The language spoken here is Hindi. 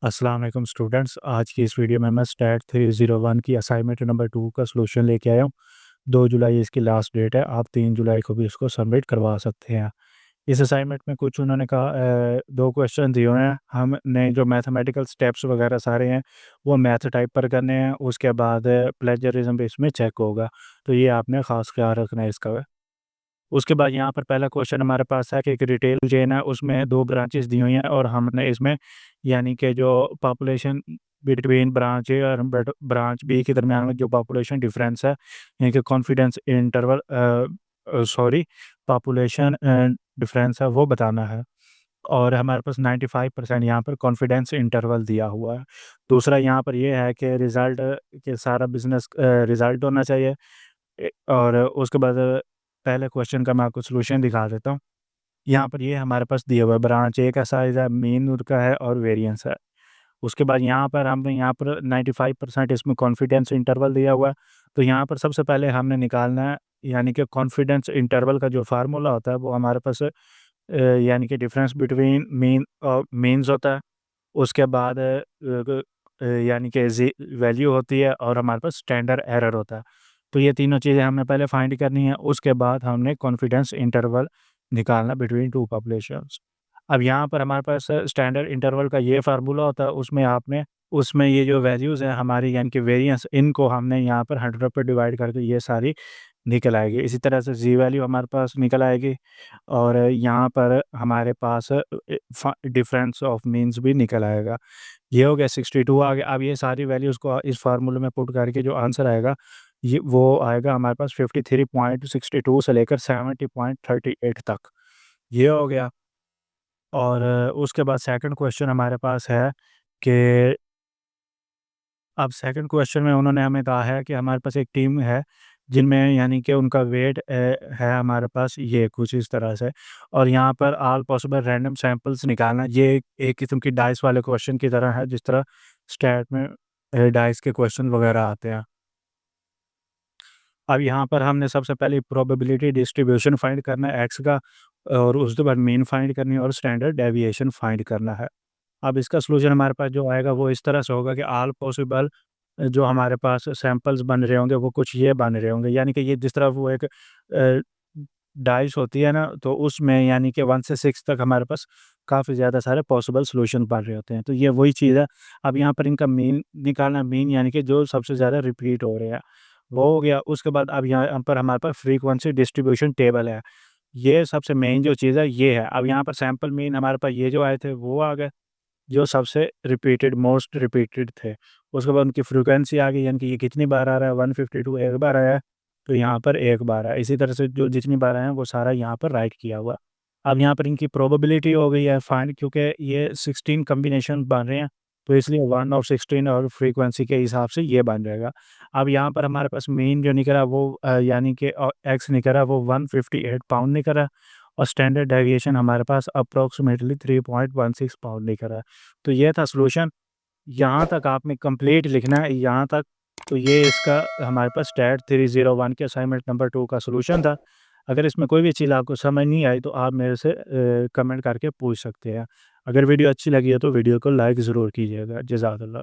अस्सलाम वालेकुम स्टूडेंट्स। आज की इस वीडियो में मैं स्टैट 301 की असाइनमेंट नंबर 2 का सॉल्यूशन लेके आया हूँ। 2 जुलाई इसकी लास्ट डेट है, आप 3 जुलाई को भी इसको सबमिट करवा सकते हैं। इस असाइनमेंट में कुछ उन्होंने कहा 2 क्वेश्चन दिए हुए हैं, हमने जो मैथमेटिकल स्टेप्स वगैरह सारे हैं वो मैथ टाइप पर करने हैं, उसके बाद प्लेजरिज्म भी इसमें चेक होगा, तो ये आपने ख़ास ख्याल रखना है इसका। उसके बाद यहाँ पर पहला क्वेश्चन हमारे पास है कि एक रिटेल चेन है, उसमें 2 ब्रांचेस दी हुई हैं और हमने इसमें यानी कि जो पॉपुलेशन बिटवीन ब्रांच ए और ब्रांच बी के दरमियान में जो पॉपुलेशन डिफरेंस है, यानी कि confidence interval sorry population difference है वो बताना है। और हमारे पास 95% यहाँ पर कॉन्फिडेंस इंटरवल दिया हुआ है। दूसरा यहाँ पर ये है कि रिज़ल्ट के सारा बिज़नेस रिज़ल्ट होना चाहिए। और उसके बाद पहले क्वेश्चन का मैं आपको सॉल्यूशन दिखा देता हूँ। यहाँ पर ये हमारे पास दिया हुआ है, ब्रांच ए का साइज़ है, मीन उनका है और वेरिएंस है। उसके बाद यहाँ पर हमने यहाँ पर 95% इसमें कॉन्फिडेंस इंटरवल दिया हुआ है। तो यहाँ पर सबसे पहले हमने निकालना है, यानी कि कॉन्फिडेंस इंटरवल का जो फार्मूला होता है वो हमारे पास यानी कि डिफरेंस बिटवीन मीन और मीन्स होता है। उसके बाद यानी कि जी वैल्यू होती है और हमारे पास स्टैंडर्ड एरर होता है। तो ये तीनों चीज़ें हमने पहले फाइंड करनी है, उसके बाद हमने कॉन्फिडेंस इंटरवल निकालना बिटवीन 2 पॉपुलेशंस। अब यहाँ पर हमारे पास स्टैंडर्ड इंटरवल का ये फार्मूला होता है, उसमें ये जो वैल्यूज़ हैं हमारी यानी कि वेरिएंस, इनको हमने यहाँ पर 100 पे डिवाइड करके ये सारी निकल आएगी। इसी तरह से जी वैल्यू हमारे पास निकल आएगी और यहाँ पर हमारे पास डिफरेंस ऑफ मीन्स भी निकल आएगा। ये हो गया 62 आ गया। अब ये सारी वैल्यूज़ को इस फार्मूले में पुट करके जो आंसर आएगा, ये वो आएगा हमारे पास 53.62 से लेकर 70.38 तक। ये हो गया। और उसके बाद सेकंड क्वेश्चन हमारे पास है कि अब सेकंड क्वेश्चन में उन्होंने हमें कहा है कि हमारे पास एक टीम है, जिनमें यानी कि उनका वेट है हमारे पास ये कुछ इस तरह से, और यहाँ पर ऑल पॉसिबल रैंडम सैंपल्स निकालना। ये एक किस्म की डाइस वाले क्वेश्चन की तरह है, जिस तरह स्टैट में डाइस के क्वेश्चन वगैरह आते हैं। अब यहाँ पर हमने सबसे पहले प्रोबेबिलिटी डिस्ट्रीब्यूशन फाइंड करना है एक्स का, और उसके बाद मीन फाइंड करनी है और स्टैंडर्ड डेविएशन फाइंड करना है। अब इसका सॉल्यूशन हमारे पास जो आएगा वो इस तरह से होगा कि ऑल पॉसिबल जो हमारे पास सैंपल्स बन रहे होंगे वो कुछ ये बन रहे होंगे, यानी कि ये जिस तरह वो एक डाइस होती है ना, तो उसमें यानी कि 1 से 6 तक हमारे पास काफ़ी ज़्यादा सारे पॉसिबल सॉल्यूशन बन रहे होते हैं, तो ये वही चीज़ है। अब यहाँ पर इनका मीन निकालना, मीन यानी कि जो सबसे ज़्यादा रिपीट हो रहे हैं वो हो गया। उसके बाद अब यहाँ पर हमारे पास फ्रीक्वेंसी डिस्ट्रीब्यूशन टेबल है, ये सबसे मेन जो चीज़ है ये है। अब यहाँ पर सैंपल मीन हमारे पास ये जो आए थे वो आ गए, जो सबसे रिपीटेड मोस्ट रिपीटेड थे। उसके बाद उनकी फ्रीक्वेंसी आ गई, यानी कि ये कितनी बार आ रहा है, 152 एक बार आया है, तो यहाँ पर एक बार आया। इसी तरह से जो जितनी बार आए हैं वो सारा यहाँ पर राइट किया हुआ। अब यहाँ पर इनकी प्रोबेबिलिटी हो गई है फाइंड, क्योंकि ये 16 कॉम्बिनेशन बन रहे हैं, तो इसलिए 1 और 16 और फ्रीक्वेंसी के हिसाब से ये बन जाएगा। अब यहाँ पर हमारे पास मीन जो निकला वो यानी कि एक्स निकला वो 158 पाउंड निकला, और स्टैंडर्ड डेविएशन हमारे पास अप्रॉक्सीमेटली 3.16 पाउंड निकल रहा है। तो ये था सॉल्यूशन। यहाँ तक आपने कंप्लीट लिखना है, यहाँ तक। तो ये इसका हमारे पास स्टैट 301 के असाइनमेंट नंबर 2 का सॉल्यूशन था। अगर इसमें कोई भी चीज़ आपको समझ नहीं आई तो आप मेरे से कमेंट करके पूछ सकते हैं। अगर वीडियो अच्छी लगी है तो वीडियो को लाइक ज़रूर कीजिएगा। जज़ाकल्लाह।